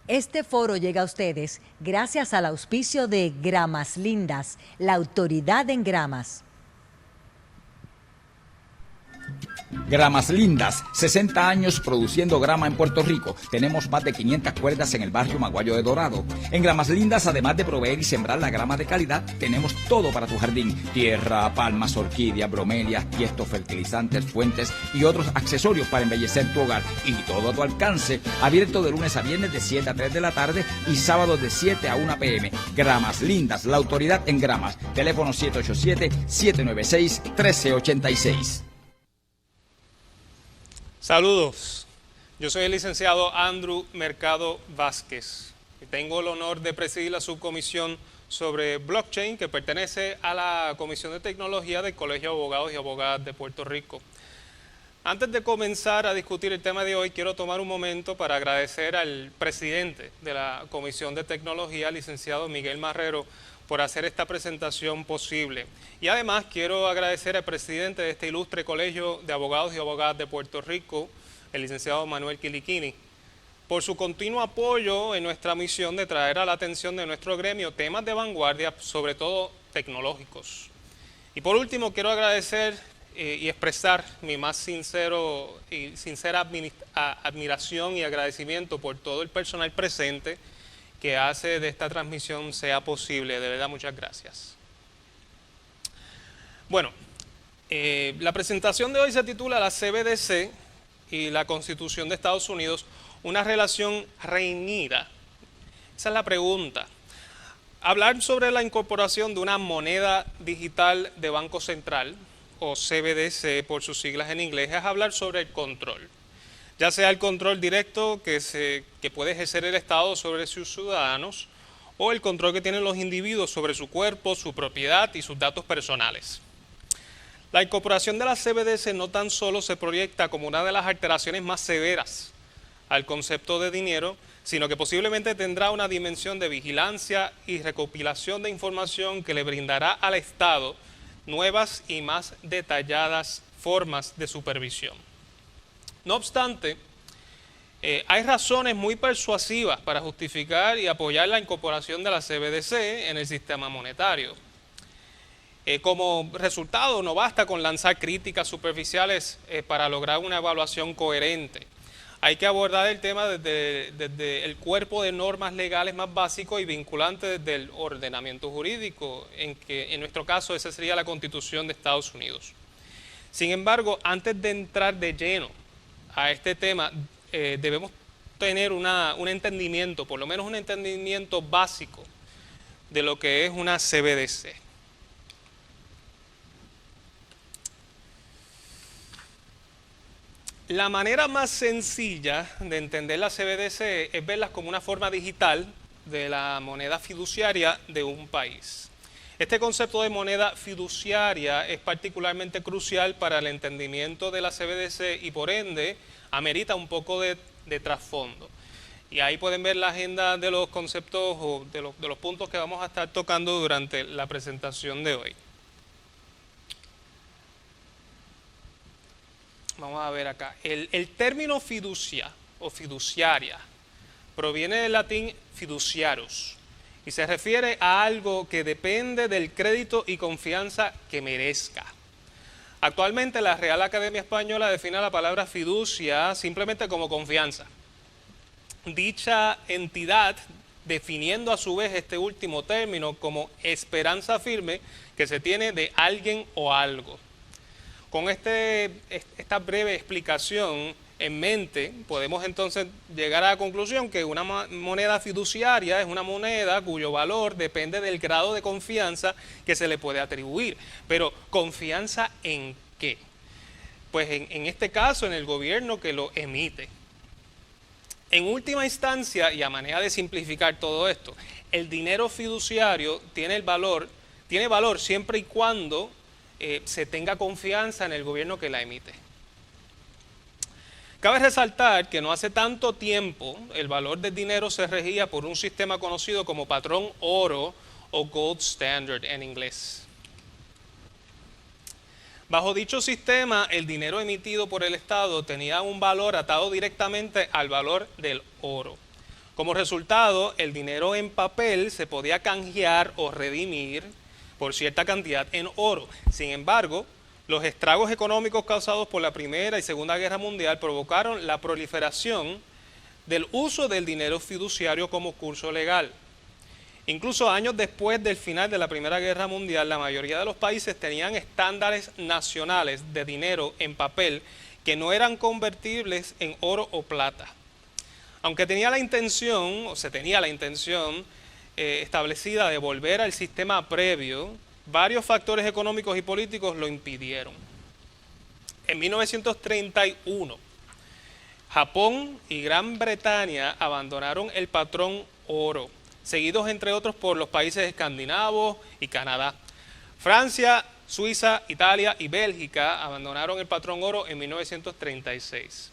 Este foro llega a ustedes gracias al auspicio de Gramas Lindas, la autoridad en gramas. Gramas Lindas, 60 años produciendo grama en Puerto Rico. Tenemos más de 500 cuerdas en el barrio Maguayo de Dorado. En Gramas Lindas, además de proveer y sembrar la grama de calidad, tenemos todo para tu jardín. Tierra, palmas, orquídeas, bromelias, tiestos, fertilizantes, fuentes y otros accesorios para embellecer tu hogar. Y todo a tu alcance. Abierto de lunes a viernes de 7 a 3 de la tarde y sábados de 7 a 1 p.m. Gramas Lindas, la autoridad en gramas. Teléfono 787-796-1386. Saludos, yo soy el licenciado Andrew Mercado Vázquez y tengo el honor de presidir la subcomisión sobre blockchain que pertenece a la Comisión de Tecnología del Colegio de Abogados y Abogadas de Puerto Rico. Antes de comenzar a discutir el tema de hoy, quiero tomar un momento para agradecer al presidente de la Comisión de Tecnología, licenciado Miguel Marrero, por hacer esta presentación posible. Y además quiero agradecer al presidente de este ilustre Colegio de Abogados y Abogadas de Puerto Rico, el licenciado Manuel Quiliquini, por su continuo apoyo en nuestra misión de traer a la atención de nuestro gremio temas de vanguardia, sobre todo tecnológicos. Y por último, quiero agradecer y expresar mi más sincera admiración y agradecimiento por todo el personal presente que hace de esta transmisión sea posible. De verdad, muchas gracias. Bueno, la presentación de hoy se titula La CBDC y la Constitución de Estados Unidos, una relación reñida. Esa es la pregunta. Hablar sobre la incorporación de una moneda digital de Banco Central, o CBDC por sus siglas en inglés, es hablar sobre el control. Ya sea el control directo que puede ejercer el Estado sobre sus ciudadanos o el control que tienen los individuos sobre su cuerpo, su propiedad y sus datos personales. La incorporación de la CBDC no tan solo se proyecta como una de las alteraciones más severas al concepto de dinero, sino que posiblemente tendrá una dimensión de vigilancia y recopilación de información que le brindará al Estado nuevas y más detalladas formas de supervisión. No obstante, hay razones muy persuasivas para justificar y apoyar la incorporación de la CBDC en el sistema monetario. Como resultado, no basta con lanzar críticas superficiales para lograr una evaluación coherente. Hay que abordar el tema desde el cuerpo de normas legales más básico y vinculante del ordenamiento jurídico, en nuestro caso esa sería la Constitución de Estados Unidos. Sin embargo, antes de entrar de lleno a este tema, debemos tener un entendimiento, por lo menos un entendimiento básico de lo que es una CBDC. La manera más sencilla de entender la CBDC es verlas como una forma digital de la moneda fiduciaria de un país. Este concepto de moneda fiduciaria es particularmente crucial para el entendimiento de la CBDC y por ende amerita un poco de trasfondo. Y ahí pueden ver la agenda de los conceptos o de los puntos que vamos a estar tocando durante la presentación de hoy. Vamos a ver acá. El término fiducia o fiduciaria proviene del latín fiduciarus y se refiere a algo que depende del crédito y confianza que merezca. Actualmente la Real Academia Española define la palabra fiducia simplemente como confianza. Dicha entidad definiendo a su vez este último término como esperanza firme que se tiene de alguien o algo. Con esta breve explicación en mente, podemos entonces llegar a la conclusión que una moneda fiduciaria es una moneda cuyo valor depende del grado de confianza que se le puede atribuir. Pero, ¿confianza en qué? Pues en este caso, en el gobierno que lo emite. En última instancia, y a manera de simplificar todo esto, el dinero fiduciario tiene valor siempre y cuando se tenga confianza en el gobierno que la emite. Cabe resaltar que no hace tanto tiempo el valor del dinero se regía por un sistema conocido como patrón oro o gold standard en inglés. Bajo dicho sistema, el dinero emitido por el Estado tenía un valor atado directamente al valor del oro. Como resultado, el dinero en papel se podía canjear o redimir por cierta cantidad en oro. Sin embargo, los estragos económicos causados por la Primera y Segunda Guerra Mundial provocaron la proliferación del uso del dinero fiduciario como curso legal. Incluso años después del final de la Primera Guerra Mundial, la mayoría de los países tenían estándares nacionales de dinero en papel que no eran convertibles en oro o plata. Aunque se tenía la intención establecida de volver al sistema previo, varios factores económicos y políticos lo impidieron. En 1931, Japón y Gran Bretaña abandonaron el patrón oro, seguidos entre otros por los países escandinavos y Canadá. Francia, Suiza, Italia y Bélgica abandonaron el patrón oro en 1936.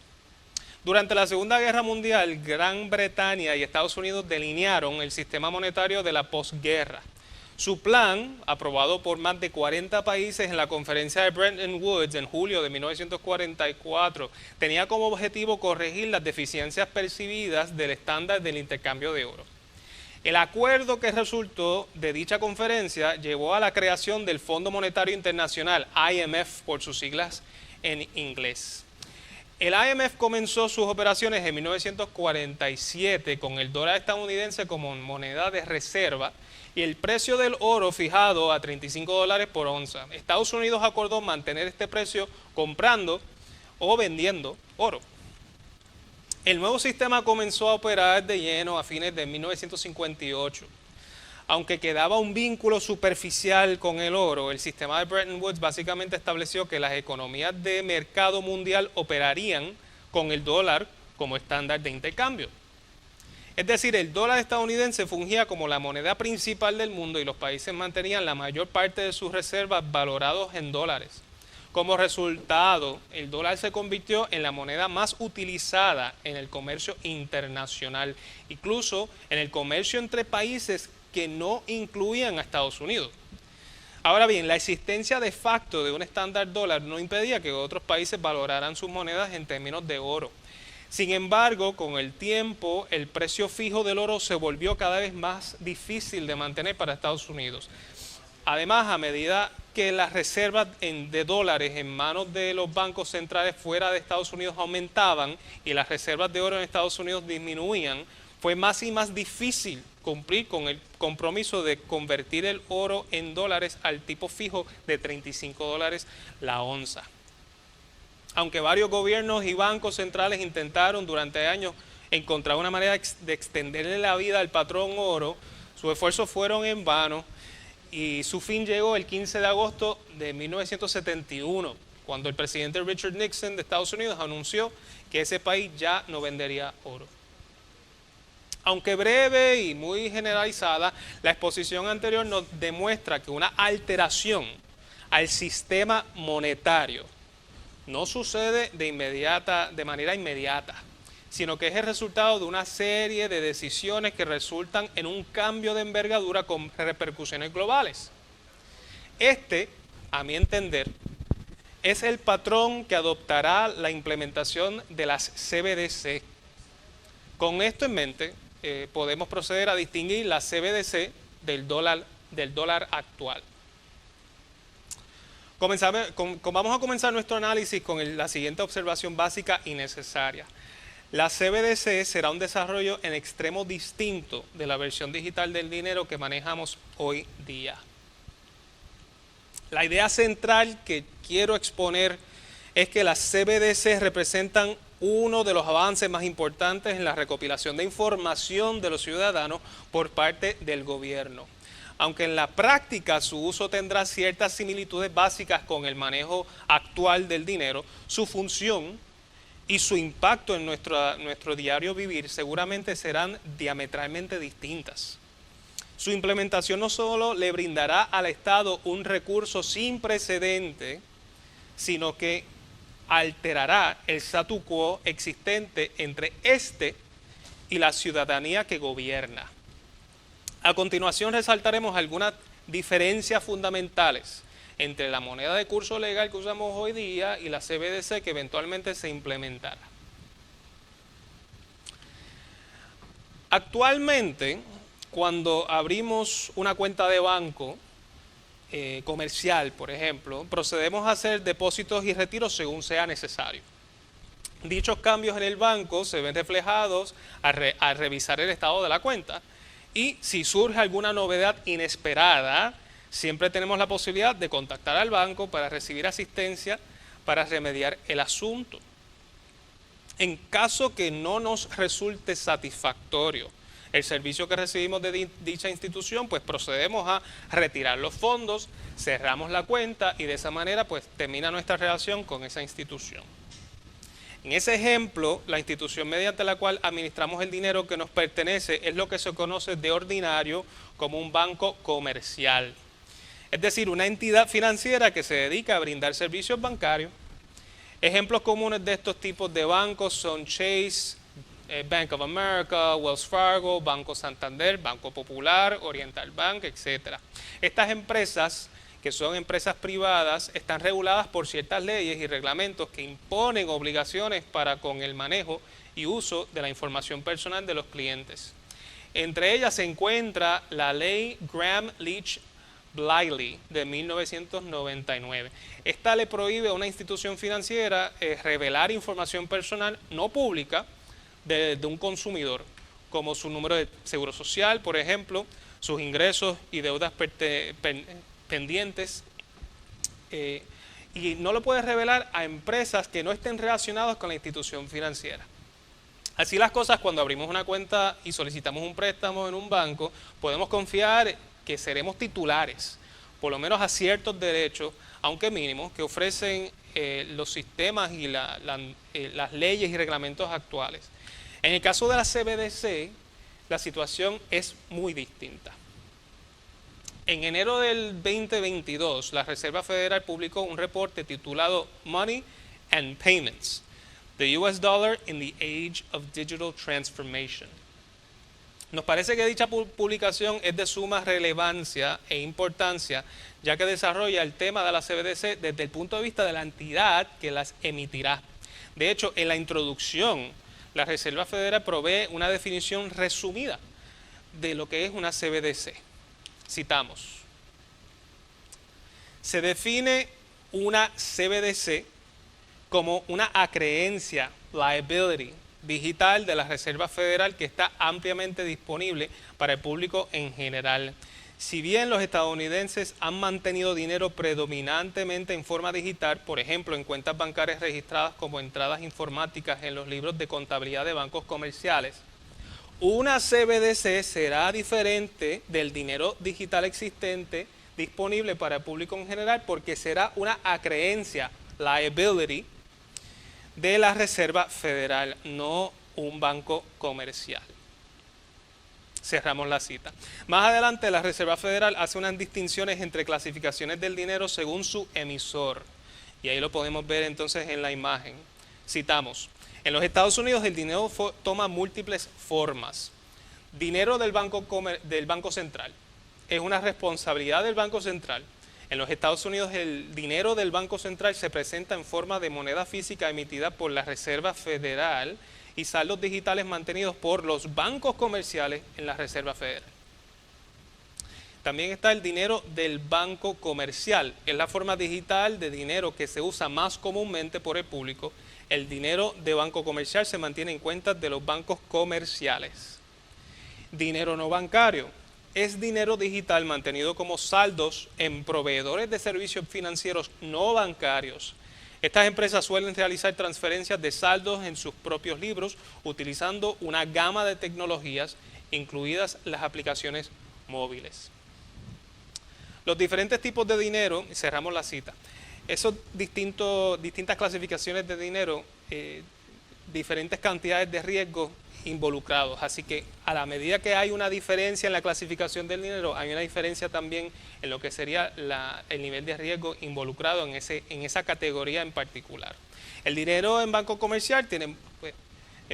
Durante la Segunda Guerra Mundial, Gran Bretaña y Estados Unidos delinearon el sistema monetario de la posguerra. Su plan, aprobado por más de 40 países en la conferencia de Bretton Woods en julio de 1944, tenía como objetivo corregir las deficiencias percibidas del estándar del intercambio de oro. El acuerdo que resultó de dicha conferencia llevó a la creación del Fondo Monetario Internacional, IMF por sus siglas en inglés. El IMF comenzó sus operaciones en 1947 con el dólar estadounidense como moneda de reserva y el precio del oro fijado a $35 por onza. Estados Unidos acordó mantener este precio comprando o vendiendo oro. El nuevo sistema comenzó a operar de lleno a fines de 1958. Aunque quedaba un vínculo superficial con el oro, el sistema de Bretton Woods básicamente estableció que las economías de mercado mundial operarían con el dólar como estándar de intercambio. Es decir, el dólar estadounidense fungía como la moneda principal del mundo y los países mantenían la mayor parte de sus reservas valorados en dólares. Como resultado, el dólar se convirtió en la moneda más utilizada en el comercio internacional, incluso en el comercio entre países que no incluían a Estados Unidos. Ahora bien, la existencia de facto de un estándar dólar no impedía que otros países valoraran sus monedas en términos de oro. Sin embargo, con el tiempo, el precio fijo del oro se volvió cada vez más difícil de mantener para Estados Unidos. Además, a medida que las reservas de dólares en manos de los bancos centrales fuera de Estados Unidos aumentaban y las reservas de oro en Estados Unidos disminuían, fue más y más difícil cumplir con el compromiso de convertir el oro en dólares al tipo fijo de $35 la onza. Aunque varios gobiernos y bancos centrales intentaron durante años encontrar una manera de extenderle la vida al patrón oro, sus esfuerzos fueron en vano y su fin llegó el 15 de agosto de 1971, cuando el presidente Richard Nixon de Estados Unidos anunció que ese país ya no vendería oro. Aunque breve y muy generalizada, la exposición anterior nos demuestra que una alteración al sistema monetario no sucede de manera inmediata, sino que es el resultado de una serie de decisiones que resultan en un cambio de envergadura con repercusiones globales. Este, a mi entender, es el patrón que adoptará la implementación de las CBDC. Con esto en mente, podemos proceder a distinguir la CBDC del dólar actual. Vamos a comenzar nuestro análisis con la siguiente observación básica y necesaria. La CBDC será un desarrollo en extremo distinto de la versión digital del dinero que manejamos hoy día. La idea central que quiero exponer es que las CBDC representan uno de los avances más importantes en la recopilación de información de los ciudadanos por parte del gobierno. Aunque en la práctica su uso tendrá ciertas similitudes básicas con el manejo actual del dinero, su función y su impacto en nuestro diario vivir seguramente serán diametralmente distintas. Su implementación no solo le brindará al Estado un recurso sin precedente, sino que alterará el statu quo existente entre este y la ciudadanía que gobierna. A continuación resaltaremos algunas diferencias fundamentales entre la moneda de curso legal que usamos hoy día y la CBDC que eventualmente se implementará. Actualmente, cuando abrimos una cuenta de banco comercial, por ejemplo, procedemos a hacer depósitos y retiros según sea necesario. Dichos cambios en el banco se ven reflejados al revisar el estado de la cuenta, y si surge alguna novedad inesperada, siempre tenemos la posibilidad de contactar al banco para recibir asistencia para remediar el asunto. En caso que no nos resulte satisfactorio el servicio que recibimos de dicha institución, pues procedemos a retirar los fondos, cerramos la cuenta y de esa manera pues termina nuestra relación con esa institución. En ese ejemplo, la institución mediante la cual administramos el dinero que nos pertenece es lo que se conoce de ordinario como un banco comercial. Es decir, una entidad financiera que se dedica a brindar servicios bancarios. Ejemplos comunes de estos tipos de bancos son Chase, Bank of America, Wells Fargo, Banco Santander, Banco Popular, Oriental Bank, etc. Estas empresas, que son empresas privadas, están reguladas por ciertas leyes y reglamentos que imponen obligaciones para con el manejo y uso de la información personal de los clientes. Entre ellas se encuentra la ley Gramm-Leach-Bliley de 1999. Esta le prohíbe a una institución financiera revelar información personal no pública de un consumidor, como su número de seguro social, por ejemplo, sus ingresos y deudas pendientes, y no lo puede revelar a empresas que no estén relacionadas con la institución financiera. Así las cosas, cuando abrimos una cuenta y solicitamos un préstamo en un banco, podemos confiar que seremos titulares, por lo menos a ciertos derechos, aunque mínimos, que ofrecen los sistemas y las leyes y reglamentos actuales. En el caso de la CBDC, la situación es muy distinta. En enero del 2022, la Reserva Federal publicó un reporte titulado Money and Payments, the US Dollar in the Age of Digital Transformation. Nos parece que dicha publicación es de suma relevancia e importancia, ya que desarrolla el tema de la CBDC desde el punto de vista de la entidad que las emitirá. De hecho, en la introducción, la Reserva Federal provee una definición resumida de lo que es una CBDC. Citamos: se define una CBDC como una acreencia, liability, digital de la Reserva Federal que está ampliamente disponible para el público en general. Si bien los estadounidenses han mantenido dinero predominantemente en forma digital, por ejemplo en cuentas bancarias registradas como entradas informáticas en los libros de contabilidad de bancos comerciales, una CBDC será diferente del dinero digital existente disponible para el público en general, porque será una acreencia, liability, de la Reserva Federal, no un banco comercial. Cerramos la cita. Más adelante, la Reserva Federal hace unas distinciones entre clasificaciones del dinero según su emisor. Y ahí lo podemos ver entonces en la imagen. Citamos: en los Estados Unidos el dinero toma múltiples formas. Dinero del Banco Central. Es una responsabilidad del Banco Central. En los Estados Unidos el dinero del Banco Central se presenta en forma de moneda física emitida por la Reserva Federal y saldos digitales mantenidos por los bancos comerciales en la Reserva Federal. También está el dinero del banco comercial. Es la forma digital de dinero que se usa más comúnmente por el público. El dinero de banco comercial se mantiene en cuentas de los bancos comerciales. Dinero no bancario. Es dinero digital mantenido como saldos en proveedores de servicios financieros no bancarios. Estas empresas suelen realizar transferencias de saldos en sus propios libros utilizando una gama de tecnologías, incluidas las aplicaciones móviles. Los diferentes tipos de dinero, y cerramos la cita, esos distintas clasificaciones de dinero, diferentes cantidades de riesgo involucrados. Así que a la medida que hay una diferencia en la clasificación del dinero, hay una diferencia también en lo que sería el nivel de riesgo involucrado en esa categoría en particular. El dinero en banco comercial tiene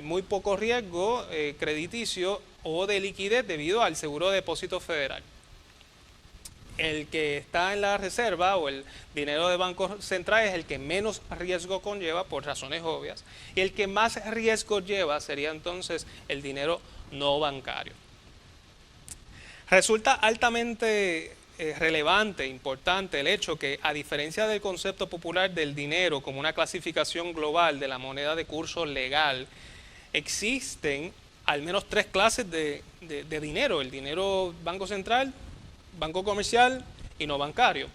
muy poco riesgo crediticio o de liquidez debido al seguro de depósito federal. El que está en la reserva o el dinero de Banco Central es el que menos riesgo conlleva por razones obvias, y el que más riesgo lleva sería entonces el dinero no bancario. Resulta altamente relevante, importante el hecho que, a diferencia del concepto popular del dinero como una clasificación global de la moneda de curso legal, existen al menos tres clases de dinero: el dinero Banco Central, banco comercial y no bancario.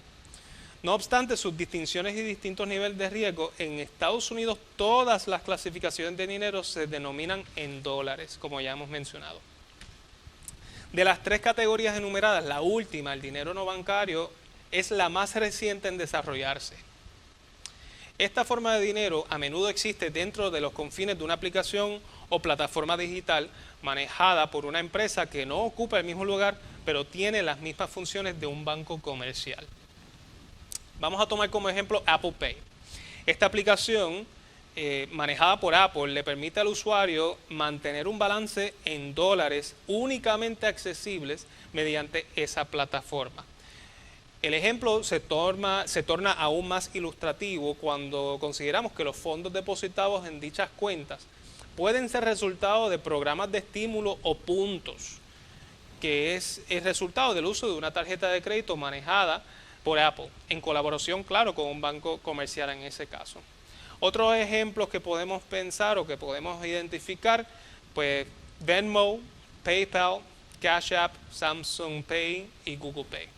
No obstante sus distinciones y distintos niveles de riesgo, en Estados Unidos todas las clasificaciones de dinero se denominan en dólares, como ya hemos mencionado. De las tres categorías enumeradas, la última, el dinero no bancario, es la más reciente en desarrollarse. Esta forma de dinero a menudo existe dentro de los confines de una aplicación o plataforma digital manejada por una empresa que no ocupa el mismo lugar, pero tiene las mismas funciones de un banco comercial. Vamos a tomar como ejemplo Apple Pay. Esta aplicación manejada por Apple le permite al usuario mantener un balance en dólares únicamente accesibles mediante esa plataforma. El ejemplo se torna aún más ilustrativo cuando consideramos que los fondos depositados en dichas cuentas pueden ser resultado de programas de estímulo o puntos, que es el resultado del uso de una tarjeta de crédito manejada por Apple, en colaboración, claro, con un banco comercial en ese caso. Otros ejemplos que podemos pensar o que podemos identificar, pues Venmo, PayPal, Cash App, Samsung Pay y Google Pay.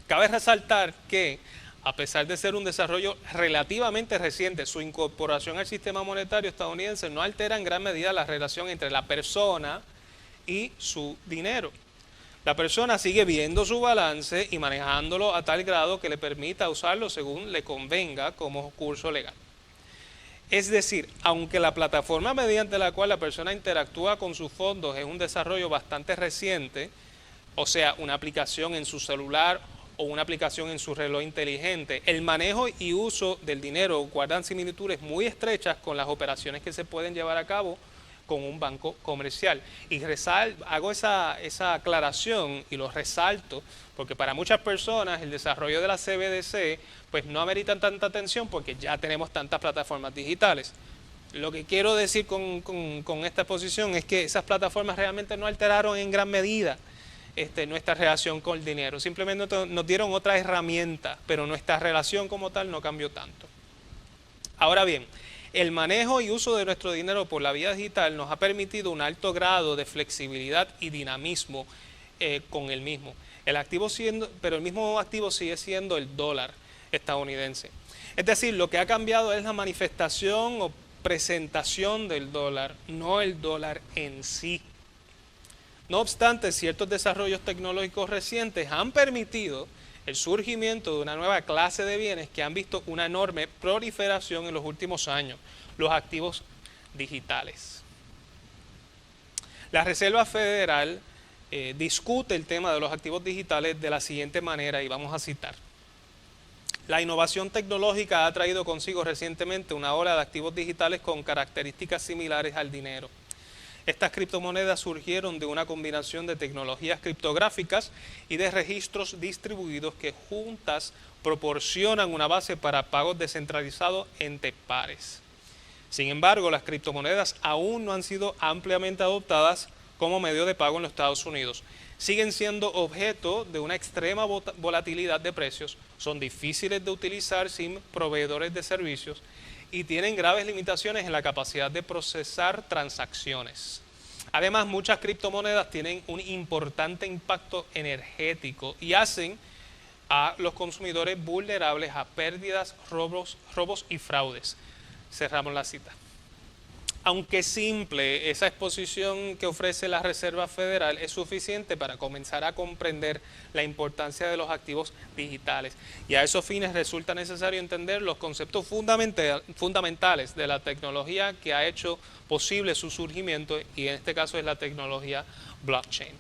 Cabe resaltar que, a pesar de ser un desarrollo relativamente reciente, su incorporación al sistema monetario estadounidense no altera en gran medida la relación entre la persona y su dinero. La persona sigue viendo su balance y manejándolo a tal grado que le permita usarlo según le convenga como curso legal. Es decir, aunque la plataforma mediante la cual la persona interactúa con sus fondos es un desarrollo bastante reciente, o sea, una aplicación en su celular o una aplicación en su reloj inteligente, el manejo y uso del dinero guardan similitudes muy estrechas con las operaciones que se pueden llevar a cabo con un banco comercial. Y hago esa aclaración y lo resalto porque para muchas personas el desarrollo de la CBDC pues no amerita tanta atención porque ya tenemos tantas plataformas digitales. Lo que quiero decir con esta exposición es que esas plataformas realmente no alteraron en gran medida nuestra relación con el dinero. Simplemente nos dieron otra herramienta, pero nuestra relación como tal no cambió tanto. Ahora bien, el manejo y uso de nuestro dinero por la vía digital nos ha permitido un alto grado de flexibilidad y dinamismo con el mismo. Pero el mismo activo sigue siendo el dólar estadounidense. Es decir, lo que ha cambiado es la manifestación o presentación del dólar, no el dólar en sí. No obstante, ciertos desarrollos tecnológicos recientes han permitido el surgimiento de una nueva clase de bienes que han visto una enorme proliferación en los últimos años, los activos digitales. La Reserva Federal discute el tema de los activos digitales de la siguiente manera y vamos a citar. La innovación tecnológica ha traído consigo recientemente una ola de activos digitales con características similares al dinero. Estas criptomonedas surgieron de una combinación de tecnologías criptográficas y de registros distribuidos que juntas proporcionan una base para pagos descentralizados entre pares. Sin embargo, las criptomonedas aún no han sido ampliamente adoptadas como medio de pago en los Estados Unidos. Siguen siendo objeto de una extrema volatilidad de precios, son difíciles de utilizar sin proveedores de servicios y tienen graves limitaciones en la capacidad de procesar transacciones. Además, muchas criptomonedas tienen un importante impacto energético y hacen a los consumidores vulnerables a pérdidas, robos y fraudes. Cerramos la cita. Aunque simple, esa exposición que ofrece la Reserva Federal es suficiente para comenzar a comprender la importancia de los activos digitales. Y a esos fines resulta necesario entender los conceptos fundamentales de la tecnología que ha hecho posible su surgimiento, y en este caso es la tecnología blockchain.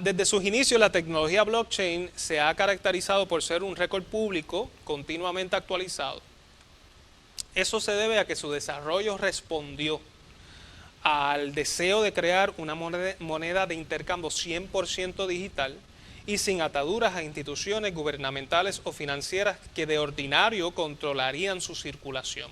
Desde sus inicios, la tecnología blockchain se ha caracterizado por ser un récord público continuamente actualizado. Eso se debe a que su desarrollo respondió al deseo de crear una moneda de intercambio 100% digital y sin ataduras a instituciones gubernamentales o financieras que de ordinario controlarían su circulación.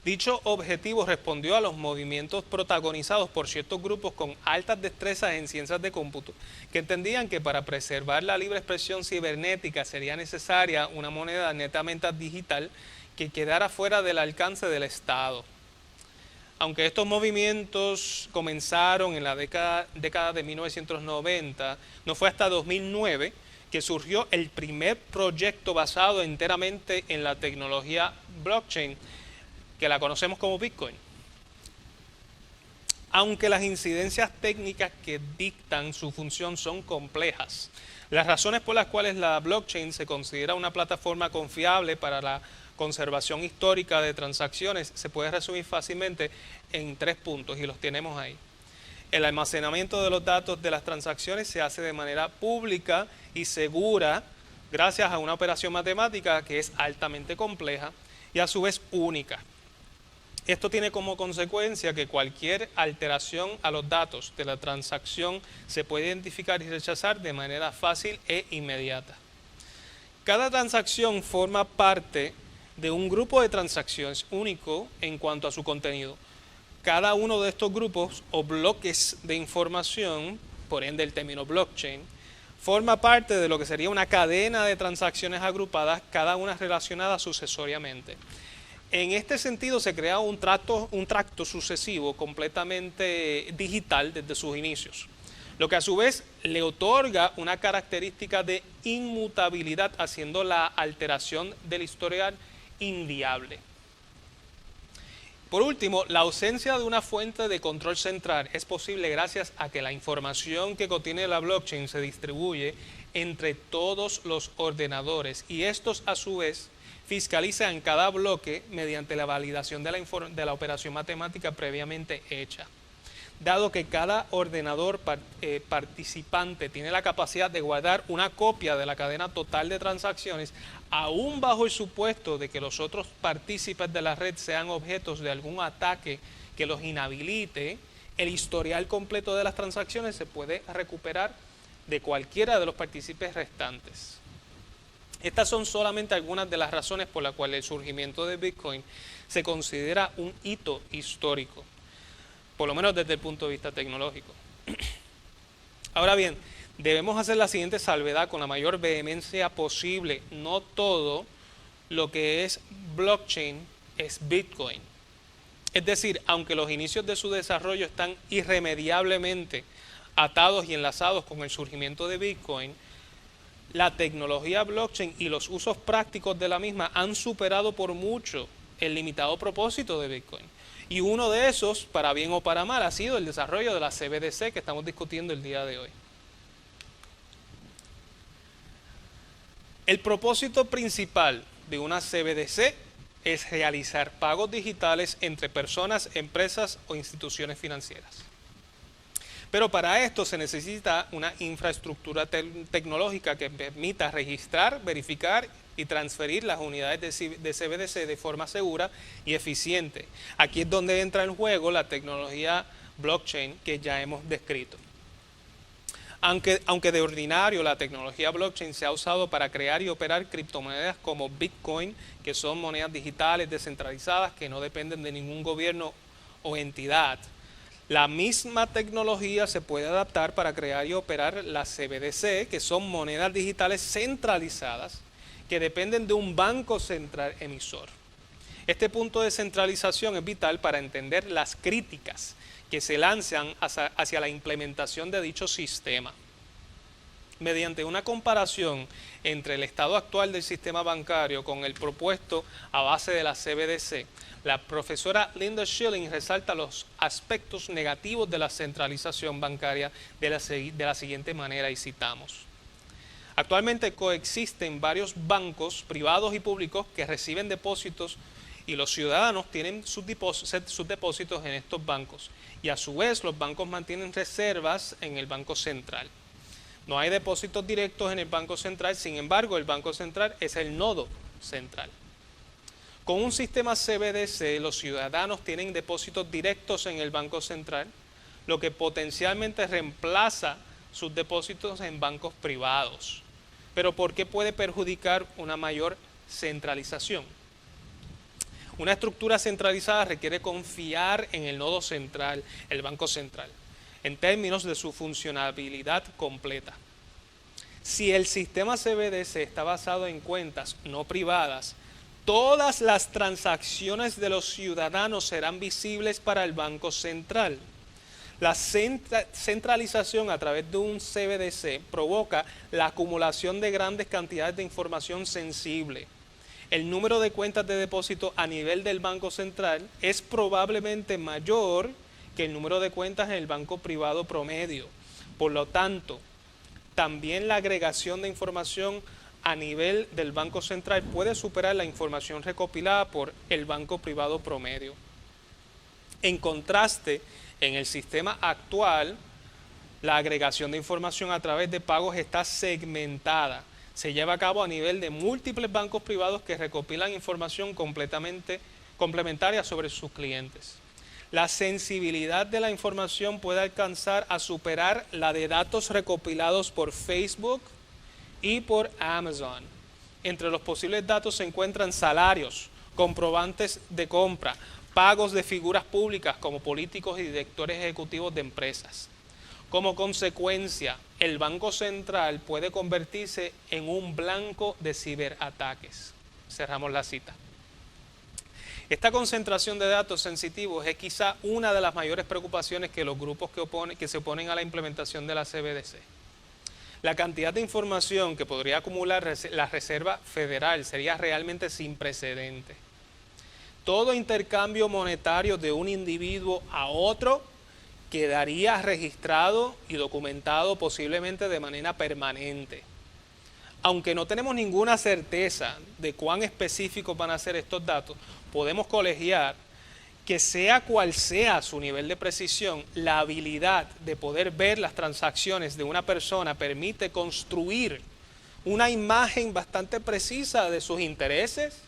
Dicho objetivo respondió a los movimientos protagonizados por ciertos grupos con altas destrezas en ciencias de cómputo, que entendían que para preservar la libre expresión cibernética sería necesaria una moneda netamente digital que quedara fuera del alcance del Estado. Aunque estos movimientos comenzaron en la década de 1990, no fue hasta 2009 que surgió el primer proyecto basado enteramente en la tecnología blockchain, que la conocemos como Bitcoin. Aunque las incidencias técnicas que dictan su función son complejas, las razones por las cuales la blockchain se considera una plataforma confiable para la conservación histórica de transacciones se puede resumir fácilmente en 3 puntos y los tenemos ahí. El almacenamiento de los datos de las transacciones se hace de manera pública y segura gracias a una operación matemática que es altamente compleja y a su vez única. Esto tiene como consecuencia que cualquier alteración a los datos de la transacción se puede identificar y rechazar de manera fácil e inmediata. Cada transacción forma parte de un grupo de transacciones único en cuanto a su contenido. Cada uno de estos grupos o bloques de información, por ende el término blockchain, forma parte de lo que sería una cadena de transacciones agrupadas, cada una relacionada sucesoriamente. En este sentido se crea un tracto sucesivo completamente digital desde sus inicios, lo que a su vez le otorga una característica de inmutabilidad, haciendo la alteración del historial inviable. Por último, la ausencia de una fuente de control central es posible gracias a que la información que contiene la blockchain se distribuye entre todos los ordenadores y estos a su vez fiscalizan cada bloque mediante la validación de la operación matemática previamente hecha. Dado que cada ordenador participante tiene la capacidad de guardar una copia de la cadena total de transacciones, aún bajo el supuesto de que los otros partícipes de la red sean objetos de algún ataque que los inhabilite, el historial completo de las transacciones se puede recuperar de cualquiera de los partícipes restantes. Estas son solamente algunas de las razones por las cuales el surgimiento de Bitcoin se considera un hito histórico, por lo menos desde el punto de vista tecnológico. Ahora bien, debemos hacer la siguiente salvedad con la mayor vehemencia posible. No todo lo que es blockchain es Bitcoin. Es decir, aunque los inicios de su desarrollo están irremediablemente atados y enlazados con el surgimiento de Bitcoin, la tecnología blockchain y los usos prácticos de la misma han superado por mucho el limitado propósito de Bitcoin. Y uno de esos, para bien o para mal, ha sido el desarrollo de la CBDC que estamos discutiendo el día de hoy. El propósito principal de una CBDC es realizar pagos digitales entre personas, empresas o instituciones financieras. Pero para esto se necesita una infraestructura tecnológica que permita registrar, verificar y transferir las unidades de CBDC de forma segura y eficiente. Aquí es donde entra en juego la tecnología blockchain que ya hemos descrito. Aunque de ordinario la tecnología blockchain se ha usado para crear y operar criptomonedas como Bitcoin, que son monedas digitales descentralizadas que no dependen de ningún gobierno o entidad, la misma tecnología se puede adaptar para crear y operar las CBDC, que son monedas digitales centralizadas que dependen de un banco central emisor. Este punto de centralización es vital para entender las críticas que se lanzan hacia la implementación de dicho sistema. Mediante una comparación entre el estado actual del sistema bancario con el propuesto a base de la CBDC, la profesora Linda Schilling resalta los aspectos negativos de la centralización bancaria de la siguiente manera, y citamos: actualmente coexisten varios bancos privados y públicos que reciben depósitos y los ciudadanos tienen sus depósitos en estos bancos, y a su vez los bancos mantienen reservas en el Banco Central. No hay depósitos directos en el Banco Central, sin embargo el Banco Central es el nodo central. Con un sistema CBDC, los ciudadanos tienen depósitos directos en el Banco Central, lo que potencialmente reemplaza sus depósitos en bancos privados. Pero ¿por qué puede perjudicar una mayor centralización? Una estructura centralizada requiere confiar en el nodo central, el Banco Central, en términos de su funcionalidad completa. Si el sistema CBDC está basado en cuentas no privadas, todas las transacciones de los ciudadanos serán visibles para el Banco Central. La centralización a través de un CBDC provoca la acumulación de grandes cantidades de información sensible. El número de cuentas de depósito a nivel del Banco Central es probablemente mayor que el número de cuentas en el banco privado promedio. Por lo tanto, también la agregación de información a nivel del Banco Central puede superar la información recopilada por el banco privado promedio. En contraste, en el sistema actual, la agregación de información a través de pagos está segmentada. Se lleva a cabo a nivel de múltiples bancos privados que recopilan información complementaria sobre sus clientes. La sensibilidad de la información puede alcanzar a superar la de datos recopilados por Facebook y por Amazon. Entre los posibles datos se encuentran salarios, comprobantes de compra, pagos de figuras públicas como políticos y directores ejecutivos de empresas. Como consecuencia, el Banco Central puede convertirse en un blanco de ciberataques. Cerramos la cita. Esta concentración de datos sensitivos es quizá una de las mayores preocupaciones que los grupos que se oponen a la implementación de la CBDC. La cantidad de información que podría acumular la Reserva Federal sería realmente sin precedentes. Todo intercambio monetario de un individuo a otro quedaría registrado y documentado posiblemente de manera permanente. Aunque no tenemos ninguna certeza de cuán específicos van a ser estos datos, podemos colegiar que sea cual sea su nivel de precisión, la habilidad de poder ver las transacciones de una persona permite construir una imagen bastante precisa de sus intereses,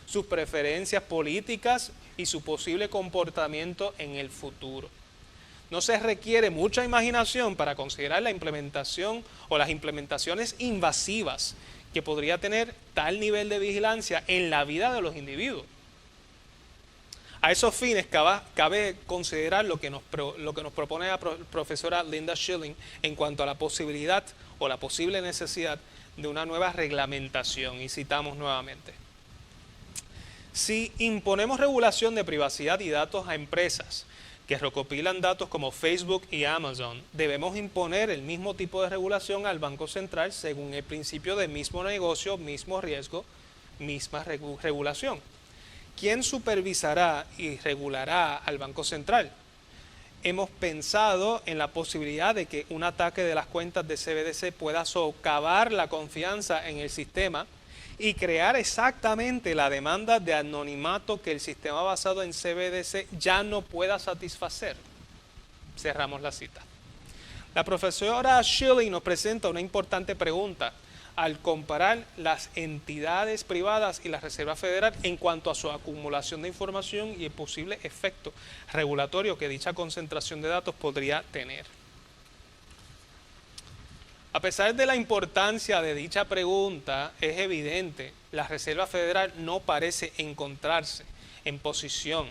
sus preferencias políticas y su posible comportamiento en el futuro. No se requiere mucha imaginación para considerar la implementación o las implementaciones invasivas que podría tener tal nivel de vigilancia en la vida de los individuos. A esos fines cabe considerar lo que nos propone la profesora Linda Schilling en cuanto a la posibilidad o la posible necesidad de una nueva reglamentación, y citamos nuevamente. Si imponemos regulación de privacidad y datos a empresas que recopilan datos como Facebook y Amazon, debemos imponer el mismo tipo de regulación al Banco Central según el principio de mismo negocio, mismo riesgo, misma regulación. ¿Quién supervisará y regulará al Banco Central? Hemos pensado en la posibilidad de que un ataque de las cuentas de CBDC pueda socavar la confianza en el sistema y crear exactamente la demanda de anonimato que el sistema basado en CBDC ya no pueda satisfacer. Cerramos la cita. La profesora Schilling nos presenta una importante pregunta al comparar las entidades privadas y la Reserva Federal en cuanto a su acumulación de información y el posible efecto regulatorio que dicha concentración de datos podría tener. A pesar de la importancia de dicha pregunta, es evidente, la Reserva Federal no parece encontrarse en posición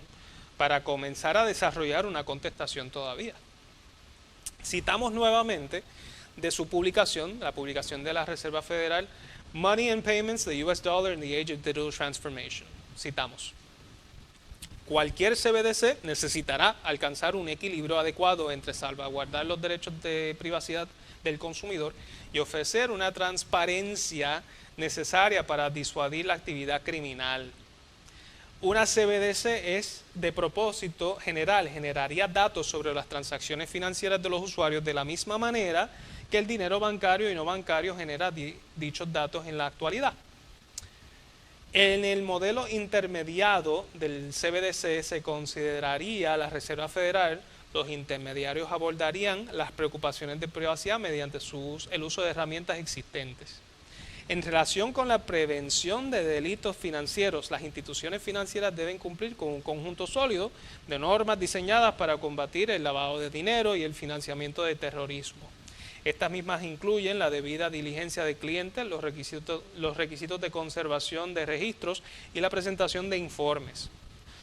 para comenzar a desarrollar una contestación todavía. Citamos nuevamente de su publicación, la publicación de la Reserva Federal, Money and Payments, the US Dollar in the Age of Digital Transformation. Citamos. Cualquier CBDC necesitará alcanzar un equilibrio adecuado entre salvaguardar los derechos de privacidad del consumidor y ofrecer una transparencia necesaria para disuadir la actividad criminal. Una CBDC es de propósito general, generaría datos sobre las transacciones financieras de los usuarios de la misma manera que el dinero bancario y no bancario genera dichos datos en la actualidad. En el modelo intermediado del CBDC se consideraría la Reserva Federal. Los intermediarios abordarían las preocupaciones de privacidad mediante el uso de herramientas existentes. En relación con la prevención de delitos financieros, las instituciones financieras deben cumplir con un conjunto sólido de normas diseñadas para combatir el lavado de dinero y el financiamiento de terrorismo. Estas mismas incluyen la debida diligencia de clientes, los requisitos de conservación de registros y la presentación de informes.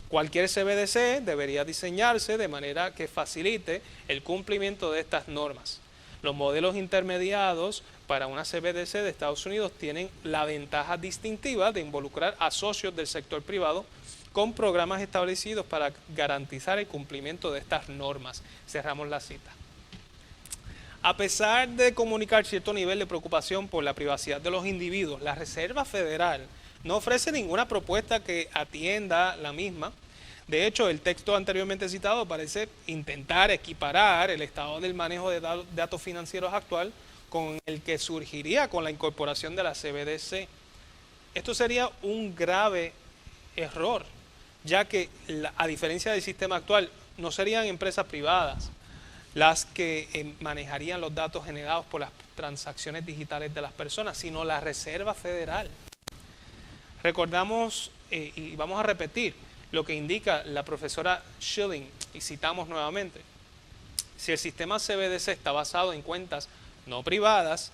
Cualquier CBDC debería diseñarse de manera que facilite el cumplimiento de estas normas. Los modelos intermediados para una CBDC de Estados Unidos tienen la ventaja distintiva de involucrar a socios del sector privado con programas establecidos para garantizar el cumplimiento de estas normas. Cerramos la cita. A pesar de comunicar cierto nivel de preocupación por la privacidad de los individuos, la Reserva Federal no ofrece ninguna propuesta que atienda la misma. De hecho, el texto anteriormente citado parece intentar equiparar el estado del manejo de datos financieros actual con el que surgiría con la incorporación de la CBDC. Esto sería un grave error, ya que a diferencia del sistema actual, no serían empresas privadas las que manejarían los datos generados por las transacciones digitales de las personas, sino la Reserva Federal. Recordamos y vamos a repetir lo que indica la profesora Schilling, y citamos nuevamente: si el sistema CBDC está basado en cuentas no privadas,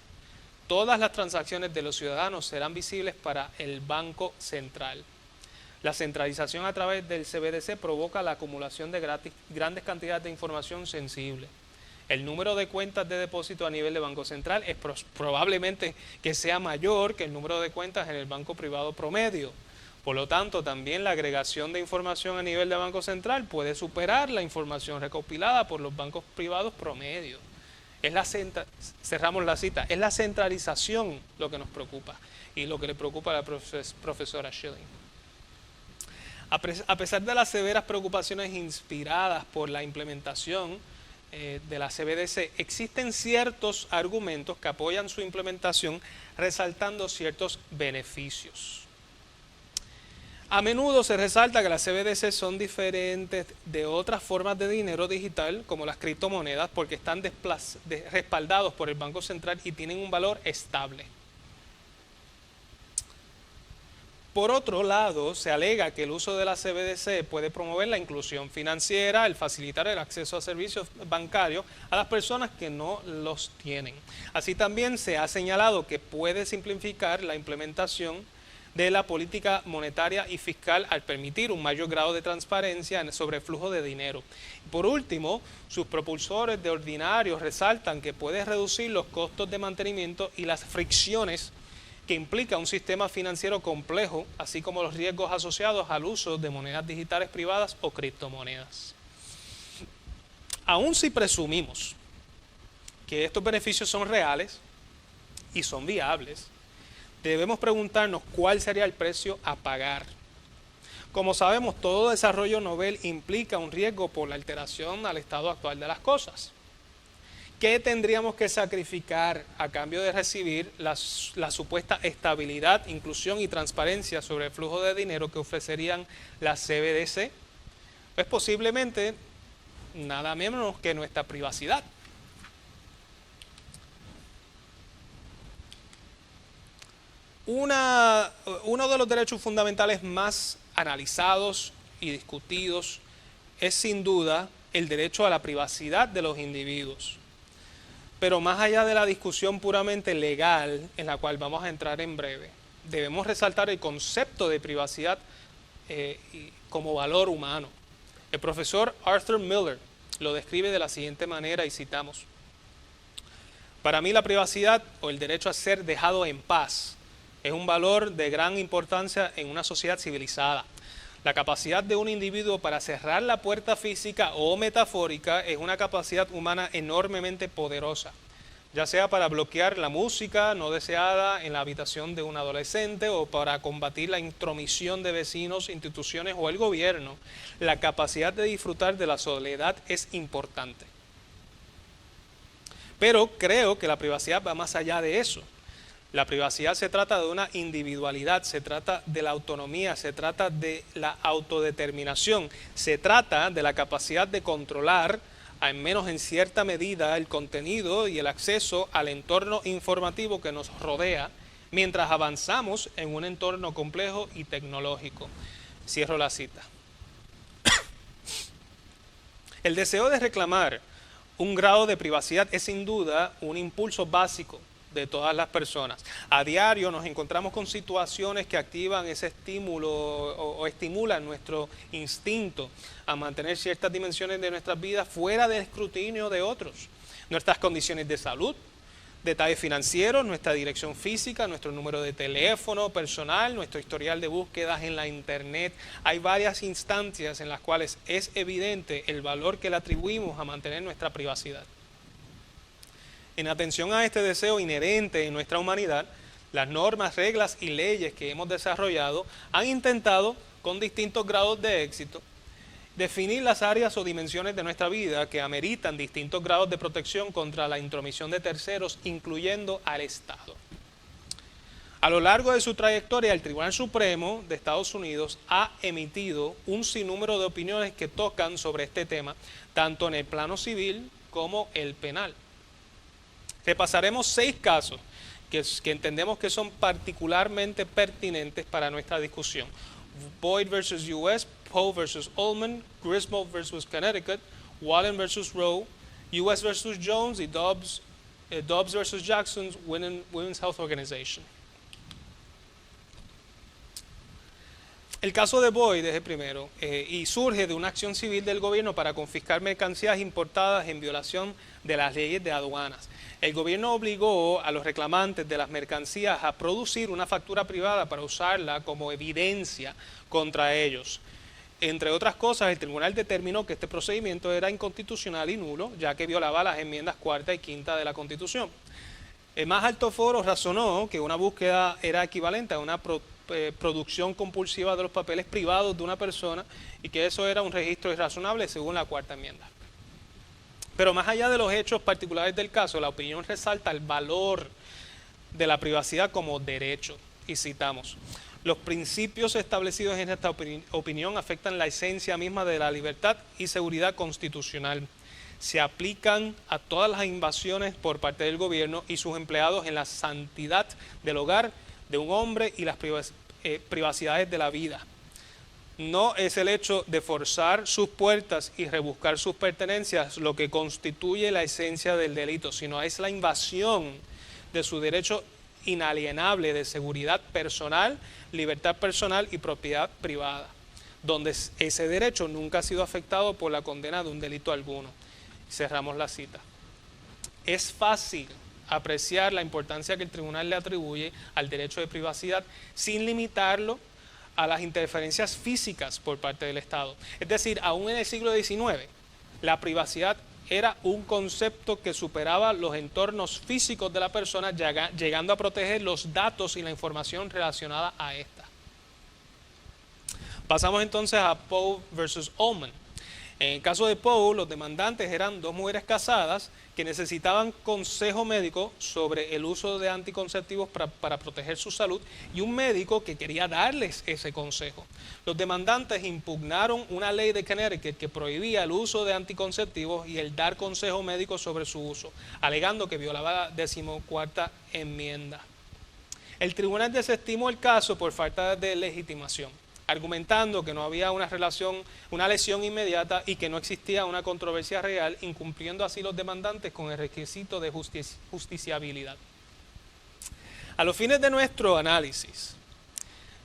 todas las transacciones de los ciudadanos serán visibles para el Banco Central. La centralización a través del CBDC provoca la acumulación de grandes cantidades de información sensible. El número de cuentas de depósito a nivel de Banco Central es probablemente que sea mayor que el número de cuentas en el banco privado promedio. Por lo tanto, también la agregación de información a nivel de Banco Central puede superar la información recopilada por los bancos privados promedio. Cerramos la cita. Es la centralización lo que nos preocupa y lo que le preocupa a la profesora Schilling. A pesar de las severas preocupaciones inspiradas por la implementación de la CBDC, existen ciertos argumentos que apoyan su implementación, resaltando ciertos beneficios. A menudo se resalta que las CBDC son diferentes de otras formas de dinero digital, como las criptomonedas, porque están respaldados por el Banco Central y tienen un valor estable. Por otro lado, se alega que el uso de la CBDC puede promover la inclusión financiera, el facilitar el acceso a servicios bancarios a las personas que no los tienen. Así también se ha señalado que puede simplificar la implementación de la política monetaria y fiscal al permitir un mayor grado de transparencia sobre el flujo de dinero. Por último, sus propulsores de ordinario resaltan que puede reducir los costos de mantenimiento y las fricciones que implica un sistema financiero complejo, así como los riesgos asociados al uso de monedas digitales privadas o criptomonedas. Aun si presumimos que estos beneficios son reales y son viables, debemos preguntarnos cuál sería el precio a pagar. Como sabemos, todo desarrollo novel implica un riesgo por la alteración al estado actual de las cosas. ¿Qué tendríamos que sacrificar a cambio de recibir la supuesta estabilidad, inclusión y transparencia sobre el flujo de dinero que ofrecerían las CBDC? Pues posiblemente nada menos que nuestra privacidad. Uno de los derechos fundamentales más analizados y discutidos es sin duda el derecho a la privacidad de los individuos. Pero más allá de la discusión puramente legal, en la cual vamos a entrar en breve, debemos resaltar el concepto de privacidad como valor humano. El profesor Arthur Miller lo describe de la siguiente manera, y citamos: para mí la privacidad, o el derecho a ser dejado en paz, es un valor de gran importancia en una sociedad civilizada. La capacidad de un individuo para cerrar la puerta física o metafórica es una capacidad humana enormemente poderosa, ya sea para bloquear la música no deseada en la habitación de un adolescente o para combatir la intromisión de vecinos, instituciones o el gobierno. La capacidad de disfrutar de la soledad es importante. Pero creo que la privacidad va más allá de eso. La privacidad se trata de una individualidad, se trata de la autonomía, se trata de la autodeterminación, se trata de la capacidad de controlar, al menos en cierta medida, el contenido y el acceso al entorno informativo que nos rodea mientras avanzamos en un entorno complejo y tecnológico. Cierro la cita. El deseo de reclamar un grado de privacidad es sin duda un impulso básico de todas las personas. A diario nos encontramos con situaciones que activan ese estímulo o estimulan nuestro instinto a mantener ciertas dimensiones de nuestras vidas fuera del escrutinio de otros. Nuestras condiciones de salud, detalles financieros, nuestra dirección física, nuestro número de teléfono personal, nuestro historial de búsquedas en la internet. Hay varias instancias en las cuales es evidente el valor que le atribuimos a mantener nuestra privacidad. En atención a este deseo inherente en nuestra humanidad, las normas, reglas y leyes que hemos desarrollado han intentado, con distintos grados de éxito, definir las áreas o dimensiones de nuestra vida que ameritan distintos grados de protección contra la intromisión de terceros, incluyendo al Estado. A lo largo de su trayectoria, el Tribunal Supremo de Estados Unidos ha emitido un sinnúmero de opiniones que tocan sobre este tema, tanto en el plano civil como el penal. Repasaremos 6 casos que entendemos que son particularmente pertinentes para nuestra discusión. Boyd versus U.S., Poe versus Ullman, Griswold versus Connecticut, Wallen versus Roe, U.S. versus Jones y Dobbs versus Jackson's Women's Health Organization. El caso de Boyd es el primero y surge de una acción civil del gobierno para confiscar mercancías importadas en violación de las leyes de aduanas. El gobierno obligó a los reclamantes de las mercancías a producir una factura privada para usarla como evidencia contra ellos. Entre otras cosas, el tribunal determinó que este procedimiento era inconstitucional y nulo, ya que violaba las enmiendas 4ª y 5ª de la Constitución. El más alto foro razonó que una búsqueda era equivalente a una producción compulsiva de los papeles privados de una persona y que eso era un registro irrazonable según la 4ª enmienda. Pero más allá de los hechos particulares del caso, la opinión resalta el valor de la privacidad como derecho. Y citamos: los principios establecidos en esta opinión afectan la esencia misma de la libertad y seguridad constitucional. Se aplican a todas las invasiones por parte del gobierno y sus empleados en la santidad del hogar de un hombre y las privacidades de la vida. No es el hecho de forzar sus puertas y rebuscar sus pertenencias lo que constituye la esencia del delito, sino es la invasión de su derecho inalienable de seguridad personal, libertad personal y propiedad privada, donde ese derecho nunca ha sido afectado por la condena de un delito alguno. Cerramos la cita. Es fácil apreciar la importancia que el tribunal le atribuye al derecho de privacidad sin limitarlo a las interferencias físicas por parte del Estado. Es decir, aún en el siglo XIX, la privacidad era un concepto que superaba los entornos físicos de la persona, llegando a proteger los datos y la información relacionada a esta. Pasamos entonces a Poe versus Ullman. En el caso de Poe, los demandantes eran 2 mujeres casadas que necesitaban consejo médico sobre el uso de anticonceptivos para proteger su salud y un médico que quería darles ese consejo. Los demandantes impugnaron una ley de Connecticut que prohibía el uso de anticonceptivos y el dar consejo médico sobre su uso, alegando que violaba la 14ª enmienda. El tribunal desestimó el caso por falta de legitimación, argumentando que no había una lesión inmediata y que no existía una controversia real, incumpliendo así los demandantes con el requisito de justiciabilidad. A los fines de nuestro análisis,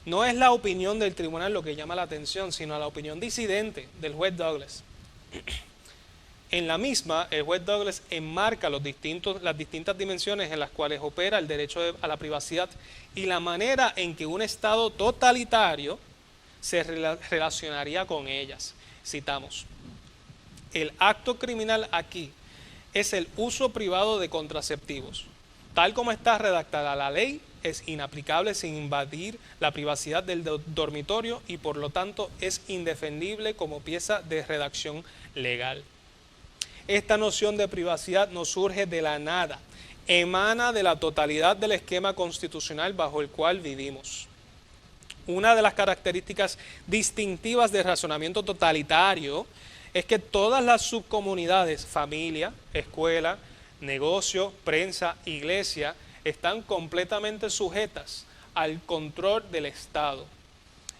no es la opinión del tribunal lo que llama la atención, sino la opinión disidente del juez Douglas. En la misma, el juez Douglas enmarca las distintas dimensiones en las cuales opera el derecho a la privacidad y la manera en que un Estado totalitario se relacionaría con ellas. Citamos: el acto criminal aquí es el uso privado de contraceptivos. Tal como está redactada la ley, es inaplicable sin invadir la privacidad del dormitorio y por lo tanto es indefendible como pieza de redacción legal. Esta noción de privacidad no surge de la nada, emana de la totalidad del esquema constitucional bajo el cual vivimos. Una de las características distintivas del razonamiento totalitario es que todas las subcomunidades, familia, escuela, negocio, prensa, iglesia, están completamente sujetas al control del Estado.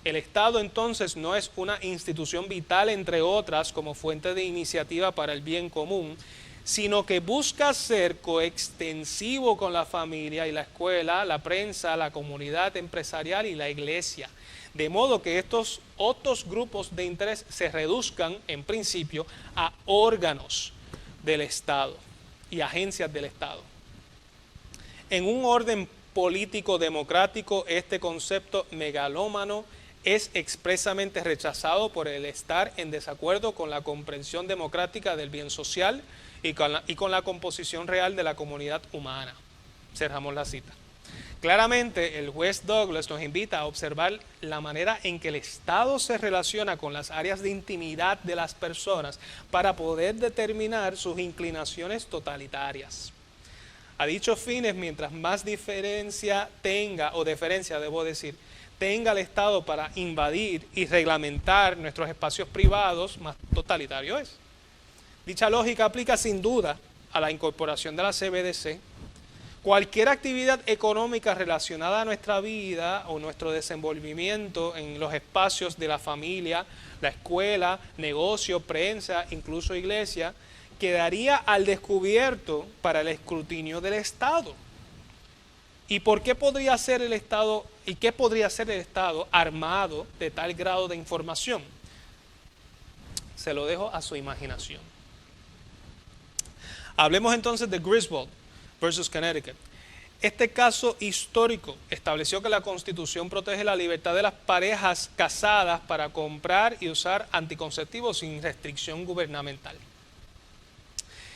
El Estado entonces no es una institución vital, entre otras, como fuente de iniciativa para el bien común, sino que busca ser coextensivo con la familia y la escuela, la prensa, la comunidad empresarial y la iglesia. De modo que estos otros grupos de interés se reduzcan, en principio, a órganos del Estado y agencias del Estado. En un orden político democrático, este concepto megalómano es expresamente rechazado por el estar en desacuerdo con la comprensión democrática del bien social y con la composición real de la comunidad humana. Cerramos la cita. Claramente, el juez Douglas nos invita a observar la manera en que el Estado se relaciona con las áreas de intimidad de las personas para poder determinar sus inclinaciones totalitarias. A dichos fines, mientras más diferencia tenga, o deferencia debo decir, tenga el Estado para invadir y reglamentar nuestros espacios privados, más totalitario es. Dicha lógica aplica sin duda a la incorporación de la CBDC. Cualquier actividad económica relacionada a nuestra vida o nuestro desenvolvimiento en los espacios de la familia, la escuela, negocio, prensa, incluso iglesia, quedaría al descubierto para el escrutinio del Estado. ¿Y por qué podría ser el Estado, y qué podría ser el Estado armado de tal grado de información? Se lo dejo a su imaginación. Hablemos entonces de Griswold versus Connecticut. Este caso histórico estableció que la Constitución protege la libertad de las parejas casadas para comprar y usar anticonceptivos sin restricción gubernamental.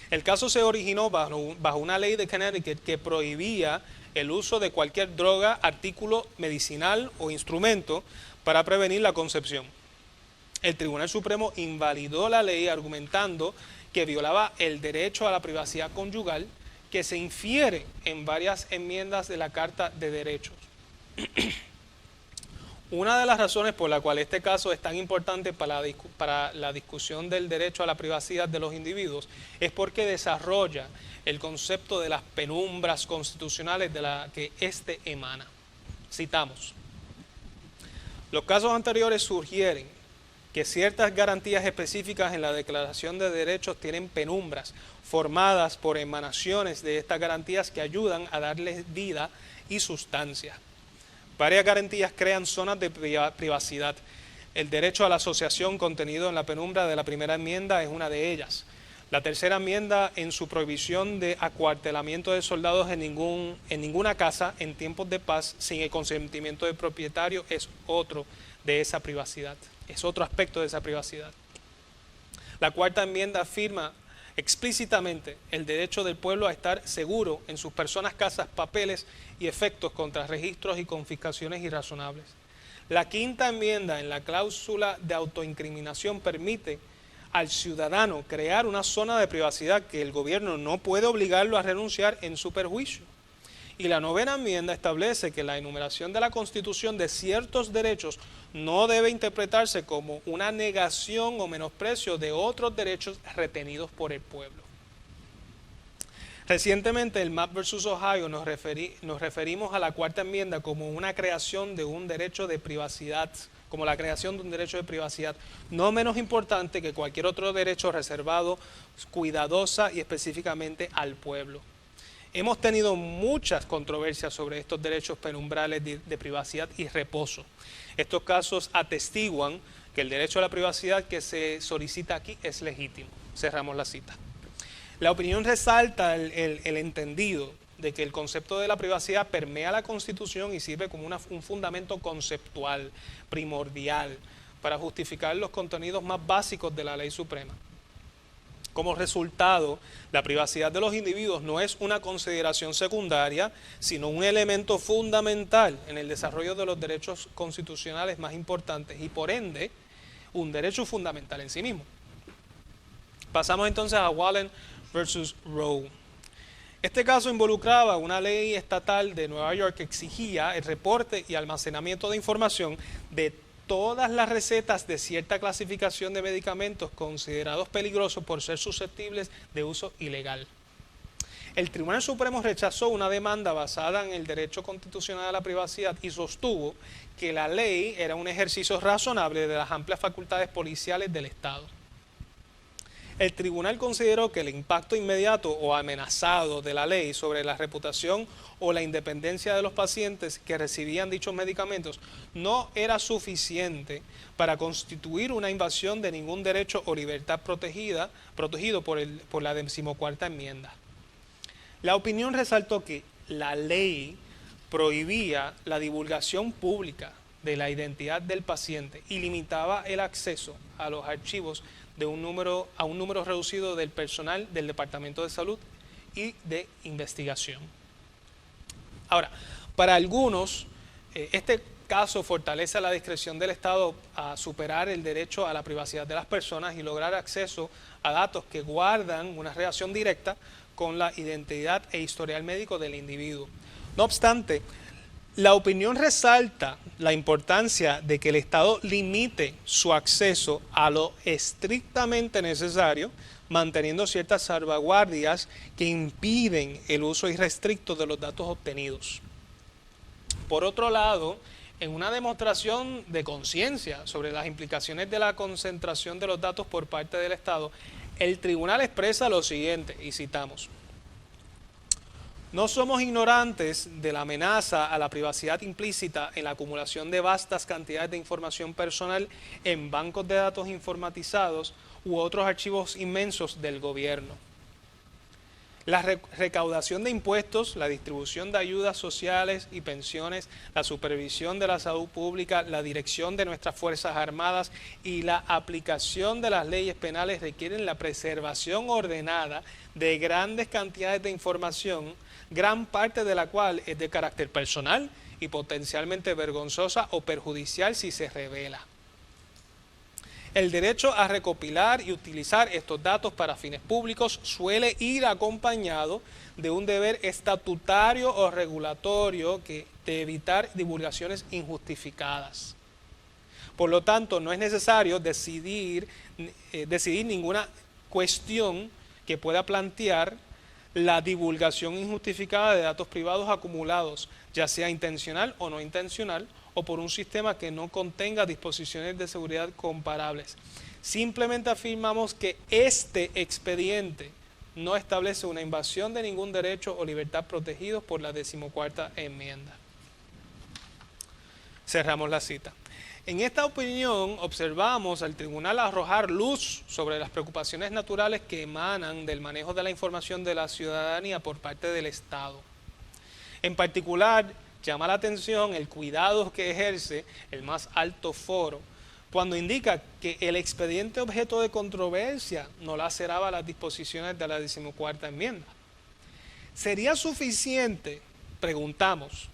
El caso se originó bajo una ley de Connecticut que prohibía el uso de cualquier droga, artículo medicinal o instrumento para prevenir la concepción. El Tribunal Supremo invalidó la ley argumentando que violaba el derecho a la privacidad conyugal que se infiere en varias enmiendas de la Carta de Derechos. Una de las razones por la cual este caso es tan importante para la discusión del derecho a la privacidad de los individuos es porque desarrolla el concepto de las penumbras constitucionales de la que éste emana. Citamos: los casos anteriores sugieren que ciertas garantías específicas en la Declaración de Derechos tienen penumbras formadas por emanaciones de estas garantías que ayudan a darles vida y sustancia. Varias garantías crean zonas de privacidad. El derecho a la asociación contenido en la penumbra de la primera enmienda es una de ellas. La tercera enmienda, en su prohibición de acuartelamiento de soldados en ninguna casa en tiempos de paz sin el consentimiento del propietario, es otro de esa privacidad. Es otro aspecto de esa privacidad. La cuarta enmienda afirma explícitamente el derecho del pueblo a estar seguro en sus personas, casas, papeles y efectos contra registros y confiscaciones irrazonables. La quinta enmienda, en la cláusula de autoincriminación, permite al ciudadano crear una zona de privacidad que el gobierno no puede obligarlo a renunciar en su perjuicio. Y la novena enmienda establece que la enumeración de la Constitución de ciertos derechos no debe interpretarse como una negación o menosprecio de otros derechos retenidos por el pueblo. Recientemente, en Mapp versus Ohio nos referimos a la cuarta enmienda como una creación de un derecho de privacidad, como la creación de un derecho de privacidad, no menos importante que cualquier otro derecho reservado cuidadosa y específicamente al pueblo. Hemos tenido muchas controversias sobre estos derechos penumbrales de privacidad y reposo. Estos casos atestiguan que el derecho a la privacidad que se solicita aquí es legítimo. Cerramos la cita. La opinión resalta el entendido de que el concepto de la privacidad permea la Constitución y sirve como un fundamento conceptual, primordial, para justificar los contenidos más básicos de la ley suprema. Como resultado, la privacidad de los individuos no es una consideración secundaria, sino un elemento fundamental en el desarrollo de los derechos constitucionales más importantes y, por ende, un derecho fundamental en sí mismo. Pasamos entonces a Wallen versus Roe. Este caso involucraba una ley estatal de Nueva York que exigía el reporte y almacenamiento de información de todas las recetas de cierta clasificación de medicamentos considerados peligrosos por ser susceptibles de uso ilegal. El Tribunal Supremo rechazó una demanda basada en el derecho constitucional a la privacidad y sostuvo que la ley era un ejercicio razonable de las amplias facultades policiales del Estado. El tribunal consideró que el impacto inmediato o amenazado de la ley sobre la reputación o la independencia de los pacientes que recibían dichos medicamentos no era suficiente para constituir una invasión de ningún derecho o libertad protegido por la 14ª enmienda. La opinión resaltó que la ley prohibía la divulgación pública de la identidad del paciente y limitaba el acceso a los archivos a un número reducido del personal del Departamento de Salud y de Investigación. Ahora, para algunos, este caso fortalece la discreción del Estado a superar el derecho a la privacidad de las personas y lograr acceso a datos que guardan una relación directa con la identidad e historial médico del individuo. No obstante, la opinión resalta la importancia de que el Estado limite su acceso a lo estrictamente necesario, manteniendo ciertas salvaguardias que impiden el uso irrestricto de los datos obtenidos. Por otro lado, en una demostración de conciencia sobre las implicaciones de la concentración de los datos por parte del Estado, el tribunal expresa lo siguiente, y citamos: no somos ignorantes de la amenaza a la privacidad implícita en la acumulación de vastas cantidades de información personal en bancos de datos informatizados u otros archivos inmensos del gobierno. La recaudación de impuestos, la distribución de ayudas sociales y pensiones, la supervisión de la salud pública, la dirección de nuestras Fuerzas Armadas y la aplicación de las leyes penales requieren la preservación ordenada de grandes cantidades de información, gran parte de la cual es de carácter personal y potencialmente vergonzosa o perjudicial si se revela. El derecho a recopilar y utilizar estos datos para fines públicos suele ir acompañado de un deber estatutario o regulatorio de evitar divulgaciones injustificadas. Por lo tanto, no es necesario decidir ninguna cuestión que pueda plantear la divulgación injustificada de datos privados acumulados, ya sea intencional o no intencional, o por un sistema que no contenga disposiciones de seguridad comparables. Simplemente afirmamos que este expediente no establece una invasión de ningún derecho o libertad protegidos por la 14ª enmienda. Cerramos la cita. En esta opinión observamos al tribunal arrojar luz sobre las preocupaciones naturales que emanan del manejo de la información de la ciudadanía por parte del Estado. En particular, llama la atención el cuidado que ejerce el más alto foro cuando indica que el expediente objeto de controversia no laceraba las disposiciones de la 14ª enmienda. ¿Sería suficiente, preguntamos,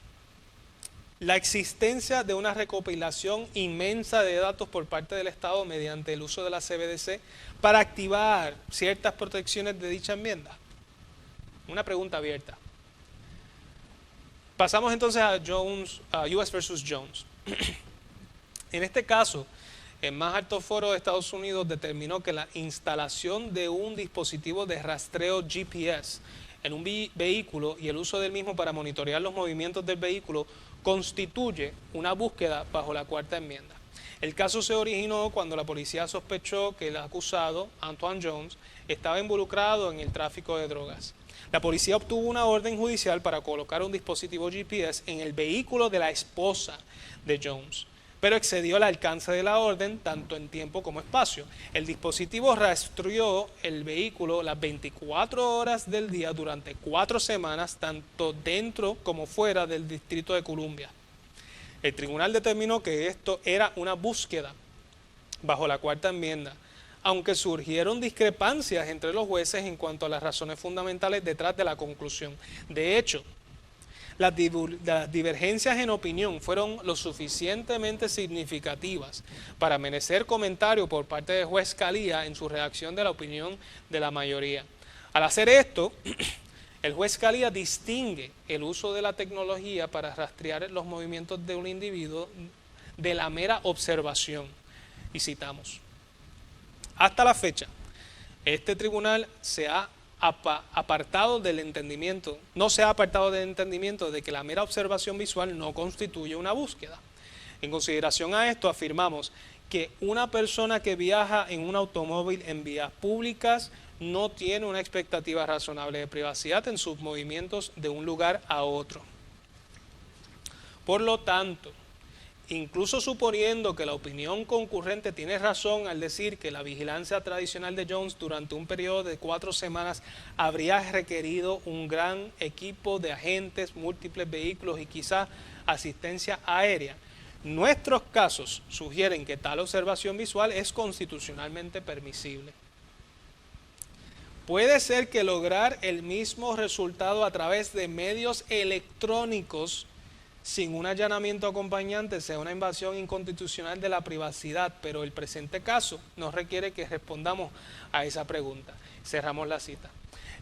la existencia de una recopilación inmensa de datos por parte del Estado mediante el uso de la CBDC para activar ciertas protecciones de dicha enmienda? Una pregunta abierta. Pasamos entonces a US versus Jones. En este caso, el más alto foro de Estados Unidos determinó que la instalación de un dispositivo de rastreo GPS en un vehículo y el uso del mismo para monitorear los movimientos del vehículo constituye una búsqueda bajo la 4ª enmienda. El caso se originó cuando la policía sospechó que el acusado, Antoine Jones, estaba involucrado en el tráfico de drogas. La policía obtuvo una orden judicial para colocar un dispositivo GPS en el vehículo de la esposa de Jones, pero excedió el alcance de la orden tanto en tiempo como espacio. El dispositivo rastreó el vehículo las 24 horas del día durante 4 semanas, tanto dentro como fuera del Distrito de Columbia. El tribunal determinó que esto era una búsqueda bajo la 4ª enmienda, aunque surgieron discrepancias entre los jueces en cuanto a las razones fundamentales detrás de la conclusión. De hecho, las divergencias en opinión fueron lo suficientemente significativas para merecer comentario por parte del juez Scalia en su redacción de la opinión de la mayoría. Al hacer esto, el juez Scalia distingue el uso de la tecnología para rastrear los movimientos de un individuo de la mera observación. Y citamos: hasta la fecha, este tribunal se ha apartado del entendimiento, no se ha apartado del entendimiento de que la mera observación visual no constituye una búsqueda. En consideración a esto, afirmamos que una persona que viaja en un automóvil en vías públicas no tiene una expectativa razonable de privacidad en sus movimientos de un lugar a otro. Por lo tanto, incluso suponiendo que la opinión concurrente tiene razón al decir que la vigilancia tradicional de Jones durante un periodo de 4 semanas habría requerido un gran equipo de agentes, múltiples vehículos y quizá asistencia aérea, nuestros casos sugieren que tal observación visual es constitucionalmente permisible. Puede ser que lograr el mismo resultado a través de medios electrónicos sin un allanamiento acompañante sea una invasión inconstitucional de la privacidad, pero el presente caso no requiere que respondamos a esa pregunta. Cerramos la cita.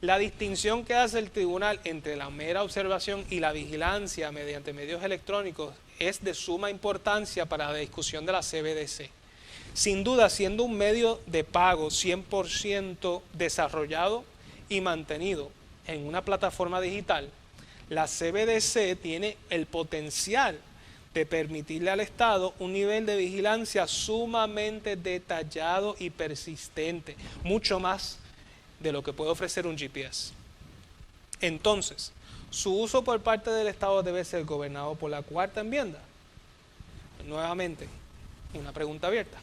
La distinción que hace el tribunal entre la mera observación y la vigilancia mediante medios electrónicos es de suma importancia para la discusión de la CBDC. Sin duda, siendo un medio de pago 100% desarrollado y mantenido en una plataforma digital, la CBDC tiene el potencial de permitirle al Estado un nivel de vigilancia sumamente detallado y persistente, mucho más de lo que puede ofrecer un GPS. Entonces, su uso por parte del Estado debe ser gobernado por la cuarta enmienda. Nuevamente, una pregunta abierta.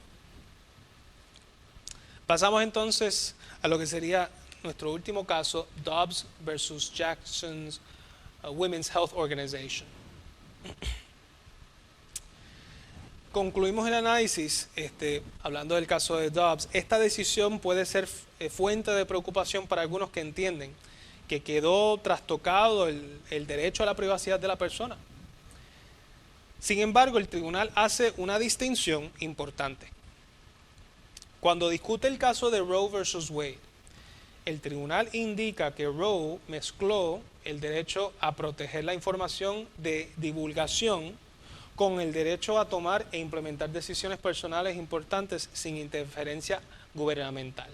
Pasamos entonces a lo que sería nuestro último caso, Dobbs versus Jackson's Women's Health Organization. Concluimos el análisis hablando del caso de Dobbs. Esta decisión puede ser fuente de preocupación para algunos que entienden que quedó trastocado el derecho a la privacidad de la persona. Sin embargo, el tribunal hace una distinción importante. Cuando discute el caso de Roe versus Wade, el tribunal indica que Roe mezcló el derecho a proteger la información de divulgación con el derecho a tomar e implementar decisiones personales importantes sin interferencia gubernamental.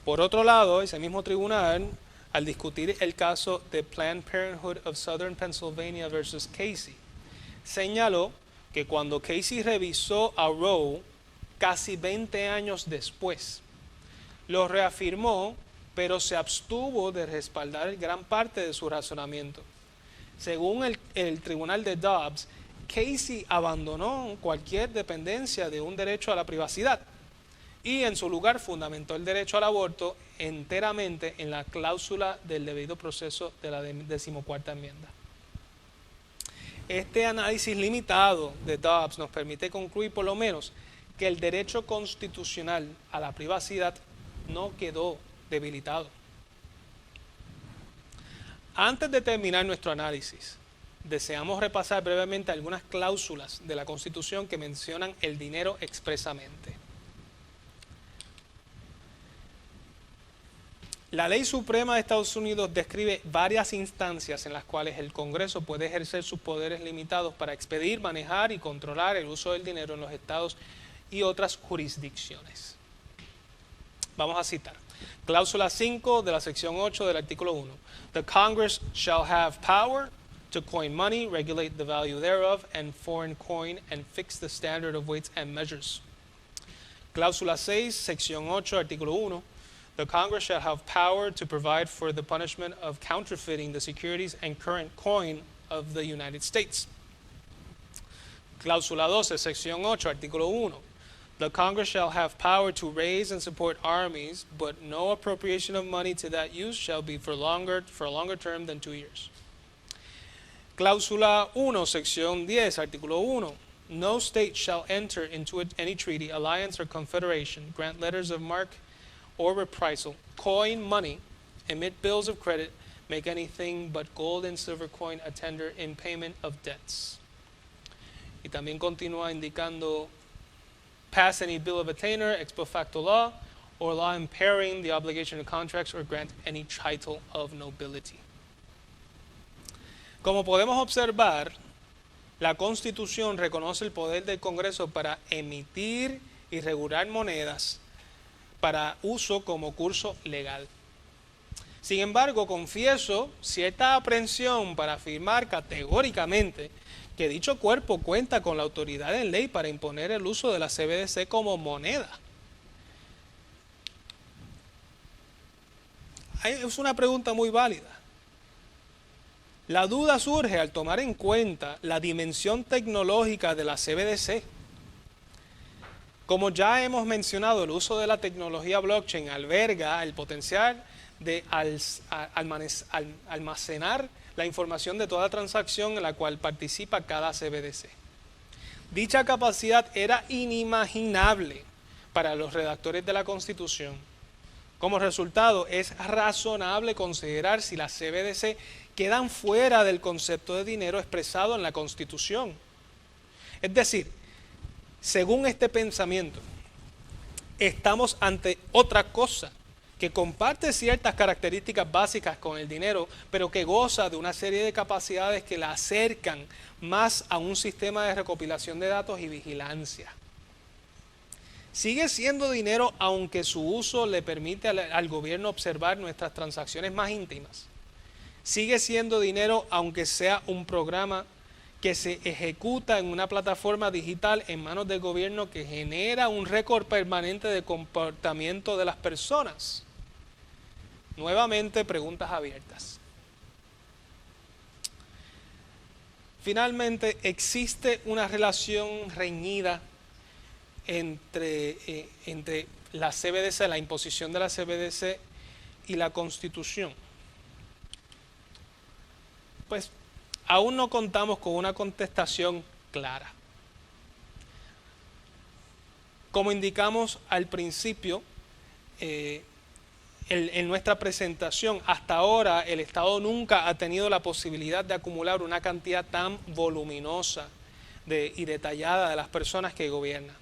Por otro lado, ese mismo tribunal, al discutir el caso de Planned Parenthood of Southern Pennsylvania versus Casey, señaló que cuando Casey revisó a Roe casi 20 años después, lo reafirmó, pero se abstuvo de respaldar gran parte de su razonamiento. Según el tribunal de Dobbs, Casey abandonó cualquier dependencia de un derecho a la privacidad y en su lugar fundamentó el derecho al aborto enteramente en la cláusula del debido proceso de la 14ª enmienda. Este análisis limitado de Dobbs nos permite concluir por lo menos que el derecho constitucional a la privacidad no quedó debilitado. Antes de terminar nuestro análisis, deseamos repasar brevemente algunas cláusulas de la Constitución que mencionan el dinero expresamente. La Ley Suprema de Estados Unidos describe varias instancias en las cuales el Congreso puede ejercer sus poderes limitados para expedir, manejar y controlar el uso del dinero en los estados y otras jurisdicciones. Vamos a citar. Cláusula 5 de la sección 8 del artículo 1. The Congress shall have power to coin money, regulate the value thereof, and foreign coin, and fix the standard of weights and measures. Cláusula 6, sección 8, artículo 1. The Congress shall have power to provide for the punishment of counterfeiting the securities and current coin of the United States. Cláusula 12, sección 8, artículo 1. The Congress shall have power to raise and support armies, but no appropriation of money to that use shall be for a longer term than 2 years. Cláusula 1, sección 10, artículo 1. No state shall enter into any treaty, alliance, or confederation, grant letters of marque or reprisal, coin money, emit bills of credit, make anything but gold and silver coin a tender in payment of debts. Y también continúa indicando pass any bill of attainder, ex post facto law, or law impairing the obligation of contracts, or grant any title of nobility. Como podemos observar, la Constitución reconoce el poder del Congreso para emitir y regular monedas para uso como curso legal. Sin embargo, confieso cierta aprensión para afirmar categóricamente que dicho cuerpo cuenta con la autoridad en ley para imponer el uso de la CBDC como moneda. Es una pregunta muy válida. La duda surge al tomar en cuenta la dimensión tecnológica de la CBDC. Como ya hemos mencionado, el uso de la tecnología blockchain alberga el potencial de almacenar la información de toda transacción en la cual participa cada CBDC. Dicha capacidad era inimaginable para los redactores de la Constitución. Como resultado, es razonable considerar si las CBDC quedan fuera del concepto de dinero expresado en la Constitución. Es decir, según este pensamiento, estamos ante otra cosa que comparte ciertas características básicas con el dinero, pero que goza de una serie de capacidades que la acercan más a un sistema de recopilación de datos y vigilancia. Sigue siendo dinero aunque su uso le permite al gobierno observar nuestras transacciones más íntimas. Sigue siendo dinero aunque sea un programa que se ejecuta en una plataforma digital en manos del gobierno que genera un récord permanente de comportamiento de las personas. Nuevamente, preguntas abiertas. Finalmente, existe una relación reñida entre la CBDC, la imposición de la CBDC y la Constitución. Pues aún no contamos con una contestación clara. Como indicamos al principio, en nuestra presentación, hasta ahora el Estado nunca ha tenido la posibilidad de acumular una cantidad tan voluminosa y detallada de las personas que gobiernan.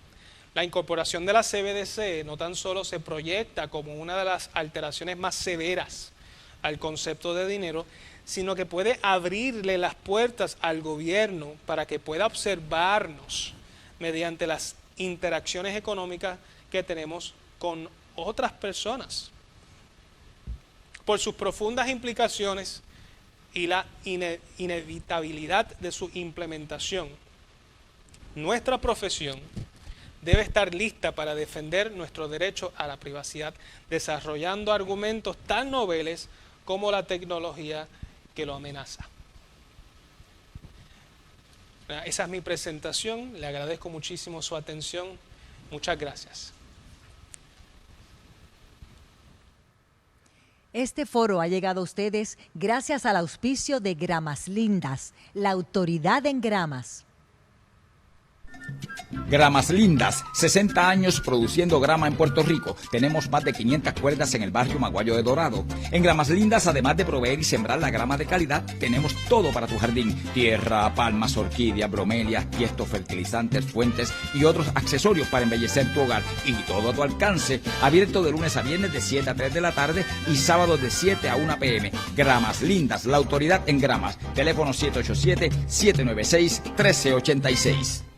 La incorporación de la CBDC no tan solo se proyecta como una de las alteraciones más severas al concepto de dinero, sino que puede abrirle las puertas al gobierno para que pueda observarnos mediante las interacciones económicas que tenemos con otras personas. Por sus profundas implicaciones y la inevitabilidad de su implementación, nuestra profesión debe estar lista para defender nuestro derecho a la privacidad, desarrollando argumentos tan noveles como la tecnología que lo amenaza. Esa es mi presentación, le agradezco muchísimo su atención, muchas gracias. Este foro ha llegado a ustedes gracias al auspicio de Gramas Lindas, la autoridad en gramas. Gramas Lindas, 60 años produciendo grama en Puerto Rico. Tenemos más de 500 cuerdas en el barrio Maguayo de Dorado. En Gramas Lindas, además de proveer y sembrar la grama de calidad, tenemos todo para tu jardín. Tierra, palmas, orquídeas, bromelias, tiestos, fertilizantes, fuentes y otros accesorios para embellecer tu hogar. Y todo a tu alcance. Abierto de lunes a viernes de 7 a 3 de la tarde y sábados de 7 a 1 p.m. Gramas Lindas, la autoridad en gramas. Teléfono 787-796-1386.